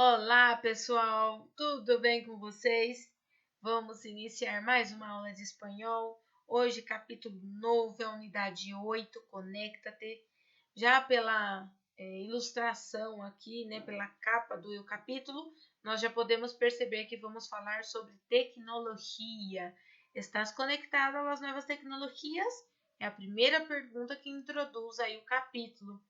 Olá, pessoal! Tudo bem com vocês? Vamos iniciar mais uma aula de espanhol. Hoje, capítulo novo, é a unidade 8, Conecta-te. Já pela ilustração aqui, né, pela capa do capítulo, nós já podemos perceber que vamos falar sobre tecnologia. Estás conectado às novas tecnologias? É a primeira pergunta que introduz aí o capítulo.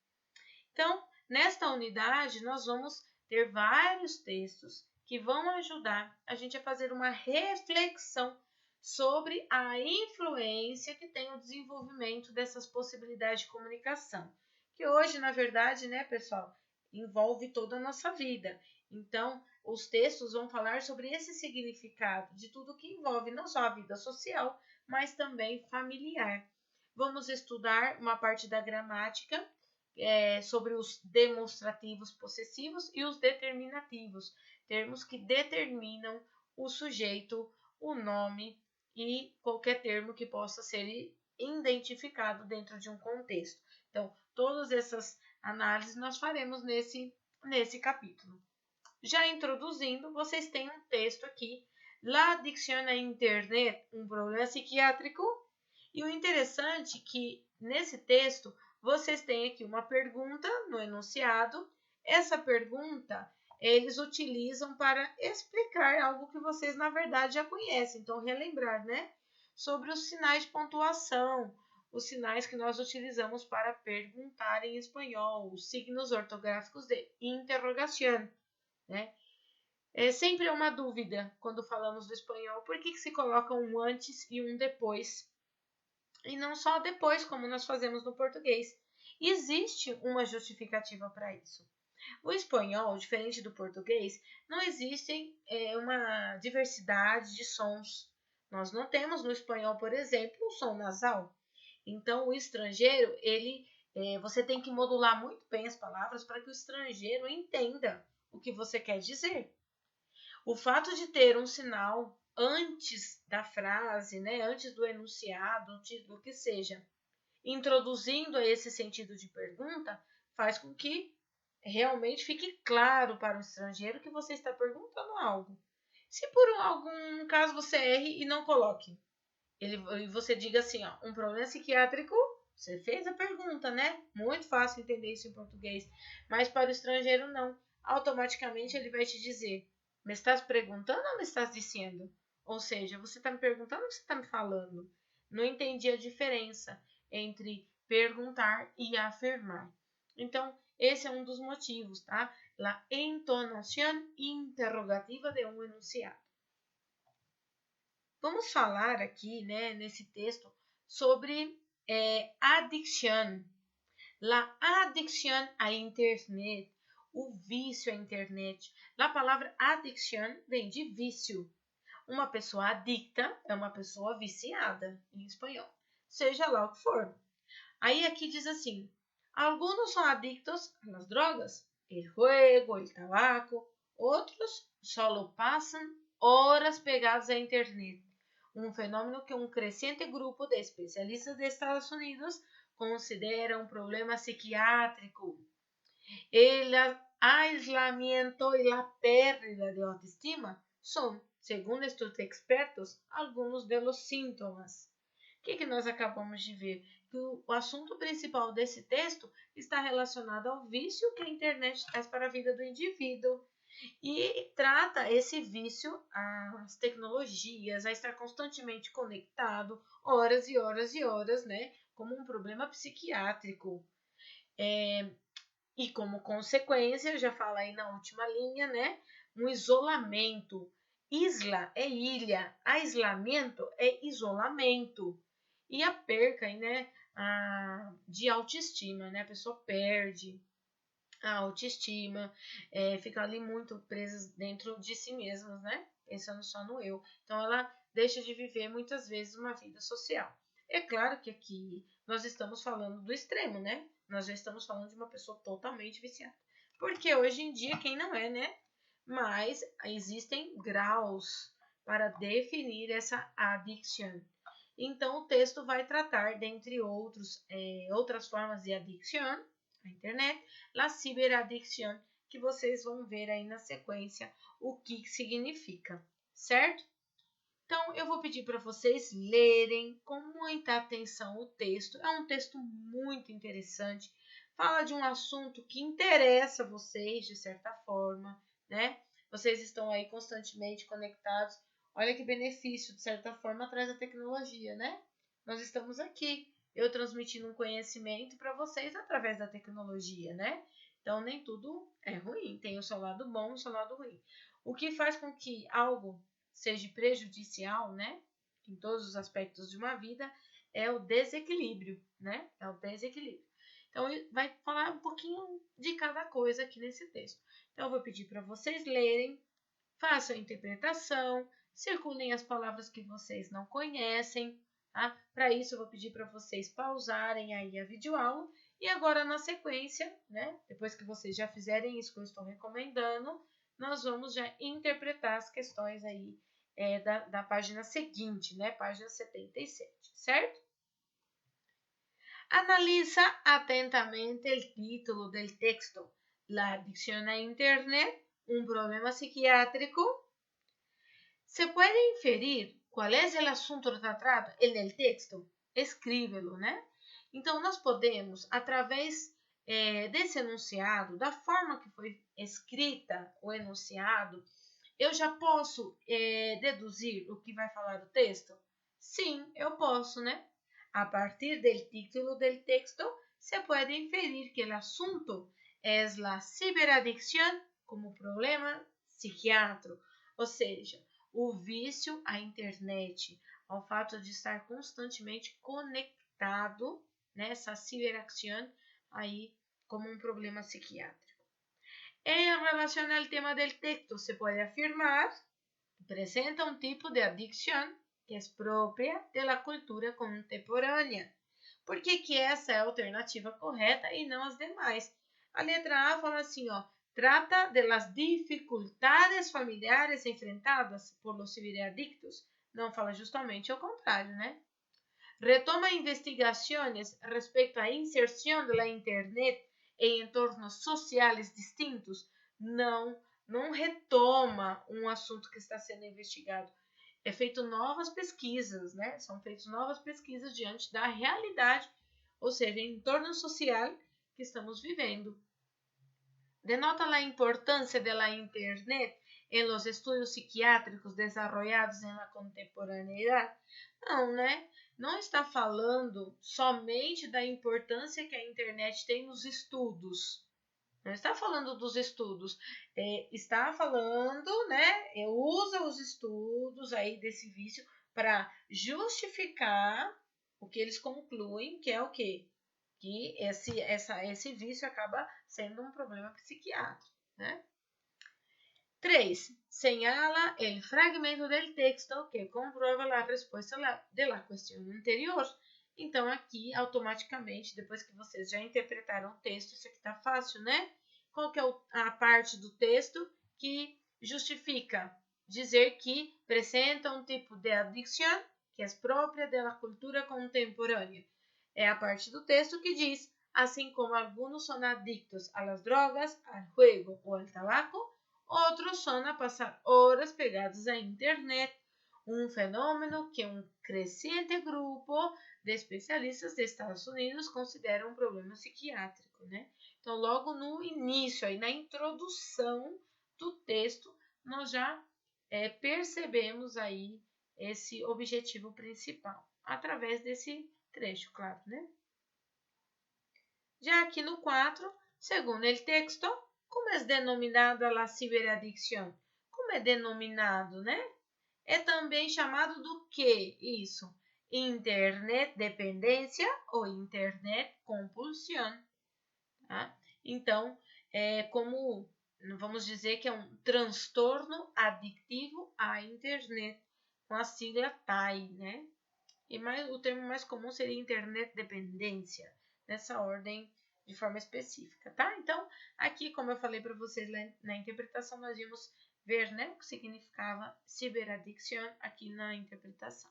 Então, nesta unidade, nós vamos ter vários textos que vão ajudar a gente a fazer uma reflexão sobre a influência que tem o desenvolvimento dessas possibilidades de comunicação, que hoje, na verdade, né, pessoal, envolve toda a nossa vida. Então, os textos vão falar sobre esse significado de tudo que envolve não só a vida social, mas também familiar. Vamos estudar uma parte da gramática sobre os demonstrativos possessivos e os determinativos, termos que determinam o sujeito, o nome e qualquer termo que possa ser identificado dentro de um contexto. Então, todas essas análises nós faremos nesse capítulo. Já introduzindo, vocês têm um texto aqui, La adicción a internet, um problema psiquiátrico. E o interessante é que nesse texto vocês têm aqui uma pergunta no enunciado. Essa pergunta eles utilizam para explicar algo que vocês na verdade já conhecem. Então, relembrar, né? Sobre os sinais de pontuação, os sinais que nós utilizamos para perguntar em espanhol, os signos ortográficos de interrogação, né? É sempre uma dúvida quando falamos do espanhol, por que se coloca um antes e um depois? E não só depois, como nós fazemos no português. Existe uma justificativa para isso. O espanhol, diferente do português, não existe uma diversidade de sons. Nós não temos no espanhol, por exemplo, um som nasal. Então, o estrangeiro, você tem que modular muito bem as palavras para que o estrangeiro entenda o que você quer dizer. O fato de ter um sinal antes da frase, né, antes do enunciado, antes do que seja, introduzindo esse sentido de pergunta, faz com que realmente fique claro para o estrangeiro que você está perguntando algo. Se por algum caso você erre e não coloque, e você diga assim, ó, um problema psiquiátrico, você fez a pergunta, né? Muito fácil entender isso em português, mas para o estrangeiro não. Automaticamente ele vai te dizer, me estás perguntando ou me estás dizendo? Ou seja, você está me perguntando ou você está me falando? Não entendi a diferença entre perguntar e afirmar. Então, esse é um dos motivos, tá? La entonación interrogativa de um enunciado. Vamos falar aqui, né, nesse texto, sobre adicción. La adicción à internet, o vício à internet. A palavra adicción vem de vício. Uma pessoa adicta é uma pessoa viciada, em espanhol, seja lá o que for. Aí aqui diz assim, algunos são adictos às drogas, el juego, el tabaco, outros solo passam horas pegados à internet. Um fenômeno que um crescente grupo de especialistas de Estados Unidos considera um problema psiquiátrico. El aislamiento y la pérdida de autoestima são, segundo estes expertos, alguns dos sintomas. O que nós acabamos de ver? Que o assunto principal desse texto está relacionado ao vício que a internet traz para a vida do indivíduo. E trata esse vício às tecnologias, a estar constantemente conectado, horas e horas e horas, né? Como um problema psiquiátrico. E como consequência, já fala aí na última linha, né? Um isolamento. Isla é ilha, aislamento é isolamento. E a perca, né? De autoestima, né? A pessoa perde a autoestima, fica ali muito presa dentro de si mesmas, né? Pensando só no eu. Então, ela deixa de viver muitas vezes uma vida social. É claro que aqui nós estamos falando do extremo, né? Nós já estamos falando de uma pessoa totalmente viciada. Porque hoje em dia, quem não é, né? Mas existem graus para definir essa adicção. Então, o texto vai tratar, dentre outras formas de adicção, a internet, la ciberadicción, que vocês vão ver aí na sequência o que significa, certo? Então, eu vou pedir para vocês lerem com muita atenção o texto. É um texto muito interessante. Fala de um assunto que interessa vocês, de certa forma, né? Vocês estão aí constantemente conectados. Olha que benefício, de certa forma, traz a tecnologia, né? Nós estamos aqui, eu transmitindo um conhecimento para vocês através da tecnologia, né? Então, nem tudo é ruim. Tem o seu lado bom e o seu lado ruim. O que faz com que algo seja prejudicial, né, em todos os aspectos de uma vida, é o desequilíbrio, né? É o desequilíbrio. Então, vai falar um pouquinho de cada coisa aqui nesse texto. Então, eu vou pedir para vocês lerem, façam a interpretação, circulem as palavras que vocês não conhecem, tá? Para isso, eu vou pedir para vocês pausarem aí a videoaula e agora na sequência, né, depois que vocês já fizerem isso que eu estou recomendando, nós vamos já interpretar as questões aí da página seguinte, né? Página 77, certo? Analiza atentamente el título del texto. La adicción a Internet, un problema psiquiátrico. ¿Se puede inferir cuál es el asunto tratado en el texto? Escríbelo, né? Então, nós podemos, através desse enunciado, da forma que foi escrita o enunciado, eu já posso deduzir o que vai falar o texto? Sim, eu posso, né? A partir do título do texto, se pode inferir que o assunto é a ciberadicção como problema psiquiátrico, ou seja, o vício à internet, ao fato de estar constantemente conectado, né, essa ciberadicção aí como um problema psiquiátrico. En relación al tema del texto, se puede afirmar que presenta un tipo de adicción que es propia de la cultura contemporânea. Por que essa é a alternativa correta e não as demais? A letra A fala assim, ó, trata de las dificuldades familiares enfrentadas por los ciberadictos. Não fala justamente ao contrário, né? Retoma investigações respeito à inserção da internet em entornos sociais distintos, não retoma um assunto que está sendo investigado. É feito novas pesquisas, né? São feitas novas pesquisas diante da realidade, ou seja, em entorno social que estamos vivendo. Denota a importância da internet em los estudos psiquiátricos desarrollados na contemporaneidade? Não, né? Não está falando somente da importância que a internet tem nos estudos. Não está falando dos estudos. Está falando, né? Usa os estudos aí desse vício para justificar o que eles concluem, que é o quê? Que esse vício acaba sendo um problema psiquiátrico, né? 3. Señala el fragmento del texto que comprueba la respuesta de la cuestión anterior. Então, aqui, automaticamente, depois que vocês já interpretaram o texto, isso aqui está fácil, né? Qual que é a parte do texto que justifica dizer que apresenta um tipo de adicção que é própria da cultura contemporânea? É a parte do texto que diz, assim como alguns são adictos a las drogas, al juego ou al tabaco, outros são a passar horas pegados à internet, um fenômeno que um crescente grupo de especialistas dos Estados Unidos considera um problema psiquiátrico, né? Então, logo no início, aí, na introdução do texto, nós já percebemos aí esse objetivo principal, através desse trecho, claro, né? Já aqui no 4, segundo o texto, como é denominada a ciberadicção? Como é denominado, né? É também chamado do que isso? Internet dependência ou internet compulsão. Tá? Então, como vamos dizer que é um transtorno adictivo à internet, com a sigla TAI, né? E o termo mais comum seria internet dependência, nessa ordem de forma específica, tá? Então, aqui, como eu falei para vocês na interpretação, nós vimos ver, né, o que significava ciberadicção aqui na interpretação.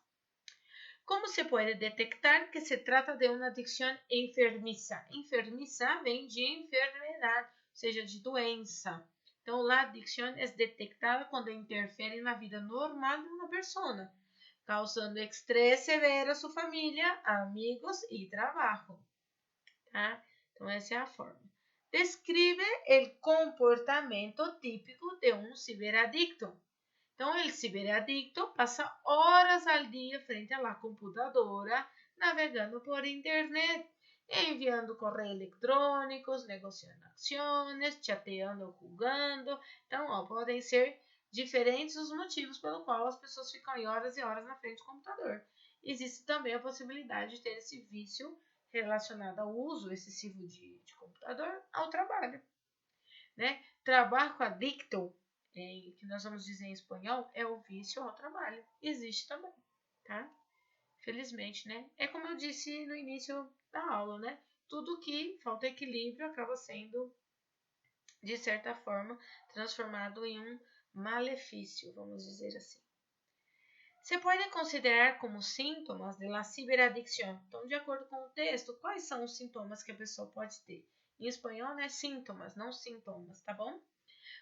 Como se pode detectar que se trata de uma adicção enfermiça? Enfermiça vem de enfermidade, seja de doença. Então, la adicción es detectada cuando interfiere na vida normal de una persona, causando estrés severo a su familia, amigos y trabajo. Tá? Então, essa é a forma. Describe el comportamento típico de un ciberadicto. Então, o ciberadicto passa horas al dia frente à computadora, navegando por internet, enviando correios eletrônicos, negociando ações, chateando, jogando. Então, podem ser diferentes os motivos pelo qual as pessoas ficam horas e horas na frente do computador. Existe também a possibilidade de ter esse vício relacionado ao uso excessivo de computador ao trabalho. Né? Trabalho adicto, que nós vamos dizer em espanhol, é o vício ao trabalho. Existe também, tá? Felizmente, né? É como eu disse no início da aula, né? Tudo que falta equilíbrio acaba sendo, de certa forma, transformado em um malefício, vamos dizer assim. Se pode considerar como sintomas de la ciberadicción. Então, de acordo com o texto, quais são os sintomas que a pessoa pode ter? Em espanhol, né? Sintomas, não sintomas, tá bom?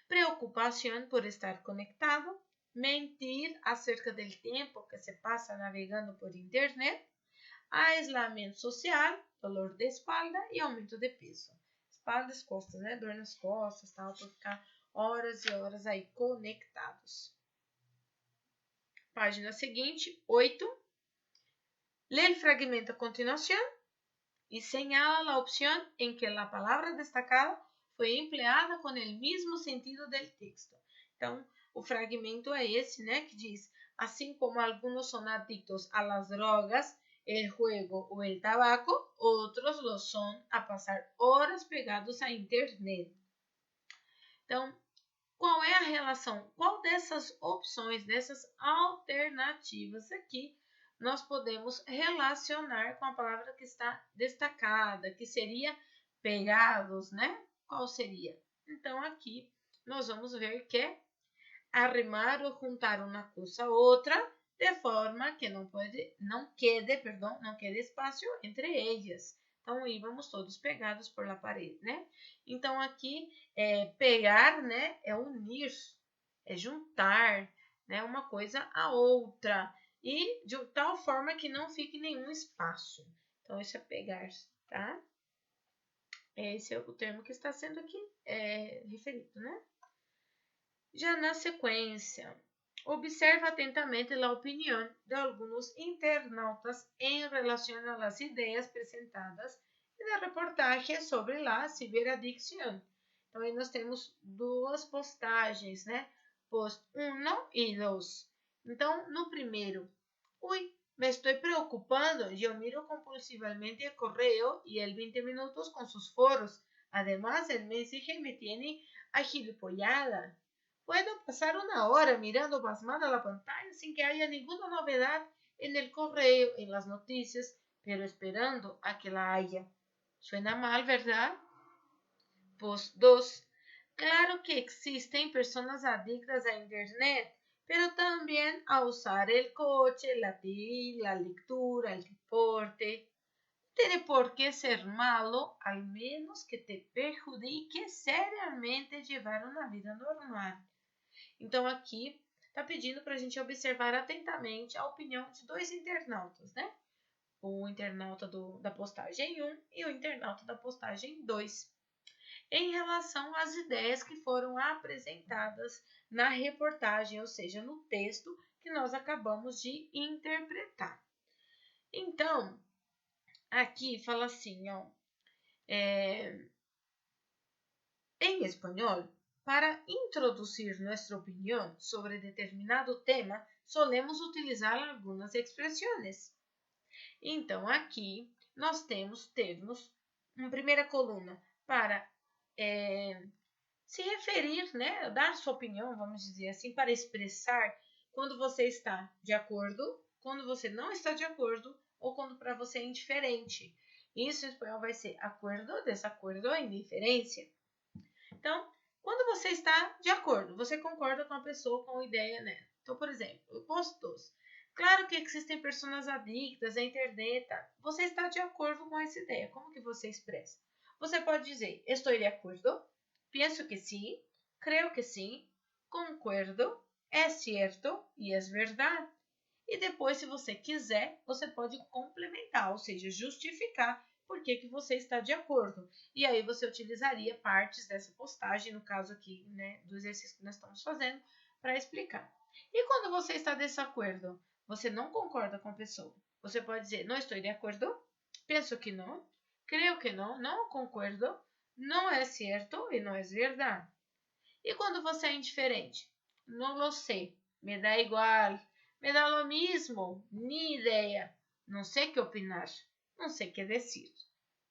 Preocupação por estar conectado, mentir acerca do tempo que se passa navegando por internet, aislamento social, dolor de espalda e aumento de peso. Espaldas, costas, né? Dor nas costas, tal, por ficar horas e horas aí conectados. Página seguinte, 8. Lê o fragmento a continuação e señala a opção em que a palavra destacada foi empleada com o mesmo sentido do texto. Então, o fragmento é esse, né, que diz: assim como algunos son adictos a las drogas, el juego o el tabaco, otros lo son a pasar horas pegados à internet. Então, qual é a relação? Qual dessas opções, dessas alternativas aqui, nós podemos relacionar com a palavra que está destacada, que seria pegados, né? Qual seria? Então, aqui nós vamos ver que é arrimar ou juntar uma coisa a outra de forma que não quede espaço entre elas. Então, íamos todos pegados por la parede, né? Então, aqui, pegar, né, é unir, é juntar, né, uma coisa a outra. E de tal forma que não fique nenhum espaço. Então, isso é pegar, tá? Esse é o termo que está sendo aqui referido, né? Já na sequência, observa atentamente a opinião de alguns internautas em relação às ideias apresentadas e da reportagem sobre a ciberadicção. Então, aí nós temos duas postagens, né? Post 1 e 2. Então, no primeiro, me estou preocupando, eu miro compulsivamente el correo y el 20 minutos con sus foros. Además, el mensaje me tiene agilipollada. Puedo pasar una hora mirando pasmada la pantalla sin que haya ninguna novedad en el correo, en las noticias, pero esperando a que la haya. Suena mal, ¿verdad? Post 2. Claro que existen personas adictas a internet, pero también a usar el coche, la TV, la lectura, el deporte. No tiene por qué ser malo, al menos que te perjudique seriamente llevar uma vida normal. Então, aqui está pedindo para a gente observar atentamente a opinião de dois internautas, né? O internauta da postagem 1 e o internauta da postagem 2. Em relação às ideias que foram apresentadas na reportagem, ou seja, no texto que nós acabamos de interpretar. Então, aqui fala assim, ó, em espanhol, para introduzir nossa opinião sobre determinado tema, solemos utilizar algumas expressões. Então, aqui nós temos termos, uma primeira coluna, para se referir, né, dar sua opinião, vamos dizer assim, para expressar quando você está de acordo, quando você não está de acordo ou quando para você é indiferente. Isso em espanhol vai ser acordo, desacordo ou indiferença. Então, quando você está de acordo, você concorda com a pessoa, com a ideia, né? Então, por exemplo, o posto 2. Claro que existem pessoas adictas à internet. Você está de acordo com essa ideia. Como que você expressa? Você pode dizer, estou de acordo. Penso que sim, creo que sim, concordo, é certo e é verdade. E depois, se você quiser, você pode complementar, ou seja, justificar por que você está de acordo. E aí você utilizaria partes dessa postagem, no caso aqui, né, do exercício que nós estamos fazendo, para explicar. E quando você está de desacordo, você não concorda com a pessoa, você pode dizer, não estou de acordo, penso que não, creio que não, não concordo, não é certo e não é verdade. E quando você é indiferente? Não lo sei, me dá igual, me dá lo mismo, ni ideia, não sei o que opinar, não sei o que decidir.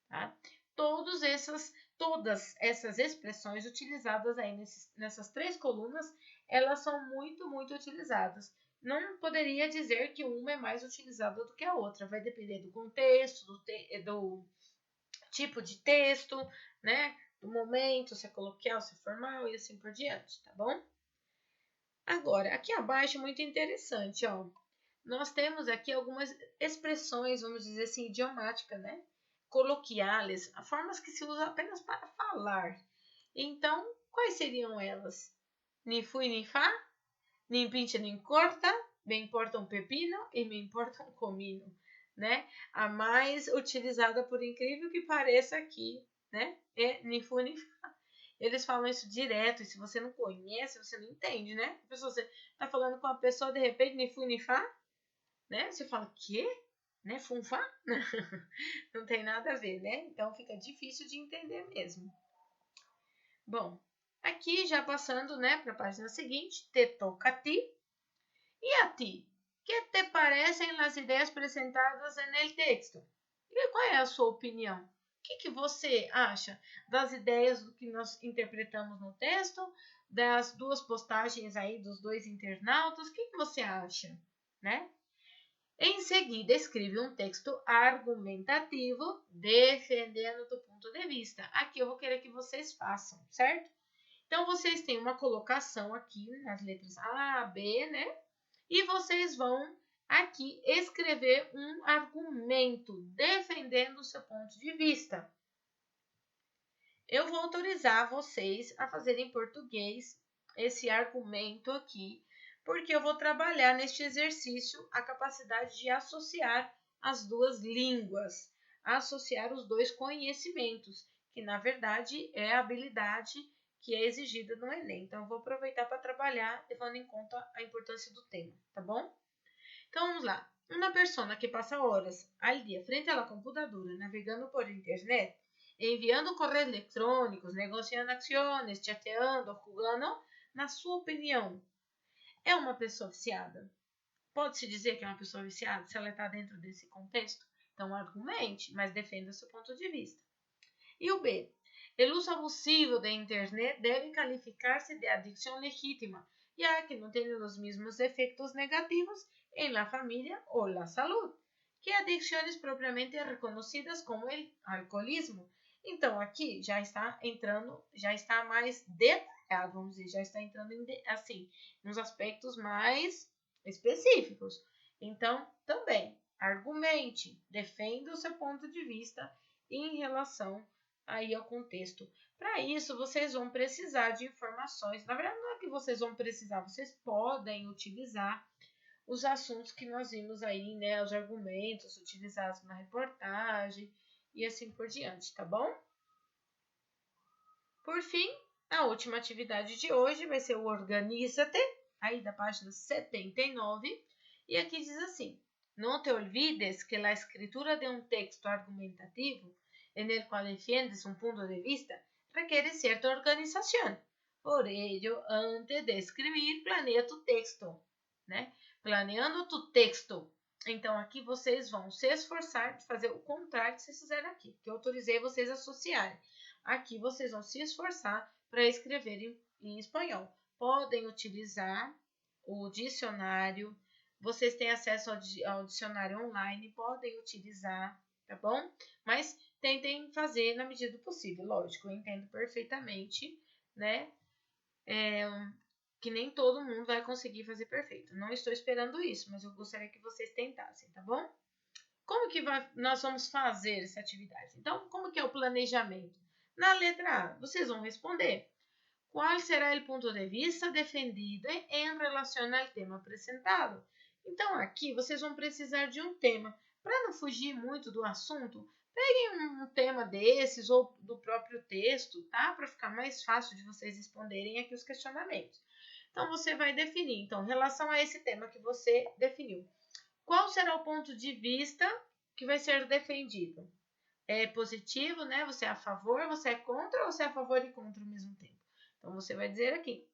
Tá? Todas essas expressões utilizadas aí nessas três colunas, elas são muito, muito utilizadas. Não poderia dizer que uma é mais utilizada do que a outra, vai depender do contexto, do tipo de texto, né? Do momento, se é coloquial, se é formal e assim por diante, tá bom? Agora, aqui abaixo, muito interessante, ó. Nós temos aqui algumas expressões, vamos dizer assim, idiomáticas, né? Coloquiais, formas que se usam apenas para falar. Então, quais seriam elas? Ni fui, ni fa, nem pincha, nem corta, me importa um pepino e me importa um comino, né? A mais utilizada, por incrível que pareça aqui, né? É ni fu, ni fa. Eles falam isso direto, e se você não conhece, você não entende, né? A pessoa, você tá falando com uma pessoa, de repente, ni fu, ni fa, né? Você fala, quê? Né? Funfá? Não tem nada a ver, né? Então fica difícil de entender mesmo. Bom, aqui já passando, né, para a página seguinte, te toca a ti. E a ti? Que te parecem as ideias apresentadas no texto? E qual é a sua opinião? O que você acha das ideias do que nós interpretamos no texto, das duas postagens aí dos dois internautas? O que você acha, né? Em seguida, escreve um texto argumentativo defendendo o ponto de vista. Aqui eu vou querer que vocês façam, certo? Então, vocês têm uma colocação aqui nas letras A, B, né? E vocês vão aqui escrever um argumento defendendo o seu ponto de vista. Eu vou autorizar vocês a fazer em português esse argumento aqui, porque eu vou trabalhar neste exercício a capacidade de associar as duas línguas, associar os dois conhecimentos, que na verdade é a habilidade que é exigida no Enem. Então, eu vou aproveitar para trabalhar, levando em conta a importância do tema, tá bom? Então, vamos lá. Uma pessoa que passa horas al dia frente à computadora, navegando por internet, enviando correios eletrônicos, negociando ações, chateando, jogando, na sua opinião, é uma pessoa viciada? Pode-se dizer que é uma pessoa viciada se ela está dentro desse contexto? Então, argumente, mas defenda o seu ponto de vista. E o B. O uso abusivo da internet deve calificar-se de adicção legítima, ya que não tem os mesmos efeitos negativos en la familia o la salud que adicções propriamente reconhecidas como o alcoolismo. Então, aqui já está entrando, já está mais detalhado, vamos dizer, já está entrando assim, nos aspectos mais específicos. Então, também, argumente, defenda o seu ponto de vista em relação aí ao contexto. Para isso, vocês vão precisar de informações. Na verdade, não é que vocês vão precisar, vocês podem utilizar os assuntos que nós vimos aí, né? Os argumentos utilizados na reportagem e assim por diante, tá bom? Por fim, a última atividade de hoje vai ser o Organiza-te, aí da página 79, e aqui diz assim: não te olvides que a escritura de um texto argumentativo, en el cual defiendes um ponto de vista, requiere cierta organização. Por ello, antes de escribir, planea tu texto, né? Planeando tu texto. Então, aqui vocês vão se esforçar de fazer o contrário que vocês fizeram aqui, que eu autorizei vocês a associarem. Aqui vocês vão se esforçar para escrever em espanhol. Podem utilizar o dicionário, vocês têm acesso ao dicionário online, podem utilizar, tá bom? Mas tentem fazer na medida do possível, lógico, eu entendo perfeitamente, né? Que nem todo mundo vai conseguir fazer perfeito. Não estou esperando isso, mas eu gostaria que vocês tentassem, tá bom? Como que nós vamos fazer essa atividade? Então, como que é o planejamento? Na letra A, vocês vão responder qual será o ponto de vista defendido em relação ao tema apresentado. Então, aqui vocês vão precisar de um tema. Para não fugir muito do assunto, peguem um tema desses ou do próprio texto, tá? Para ficar mais fácil de vocês responderem aqui os questionamentos. Então, você vai definir, então, em relação a esse tema que você definiu, qual será o ponto de vista que vai ser defendido? É positivo, né? Você é a favor, você é contra ou você é a favor e contra ao mesmo tempo? Então, você vai dizer aqui,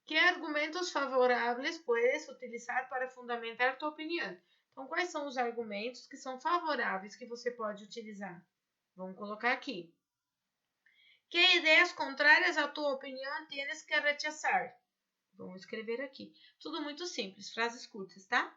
que argumentos favoráveis puedes utilizar para fundamentar tua opinião? Então, quais são os argumentos que são favoráveis que você pode utilizar? Vamos colocar aqui. Que ideias contrárias à tua opinião tienes que rechazar? Vamos escrever aqui. Tudo muito simples, frases curtas, tá?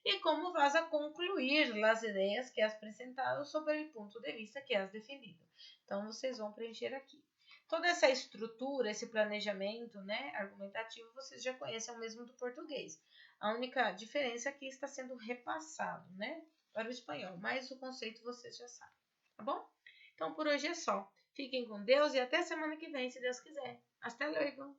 E como vas a concluir as ideias que has apresentado sobre o ponto de vista que has defendido. Então, vocês vão preencher aqui. Toda essa estrutura, esse planejamento, né, argumentativo, vocês já conhecem o mesmo do português. A única diferença é que está sendo repassado, né, para o espanhol, mas o conceito vocês já sabem, tá bom? Então, por hoje é só. Fiquem com Deus e até semana que vem, se Deus quiser. Hasta luego!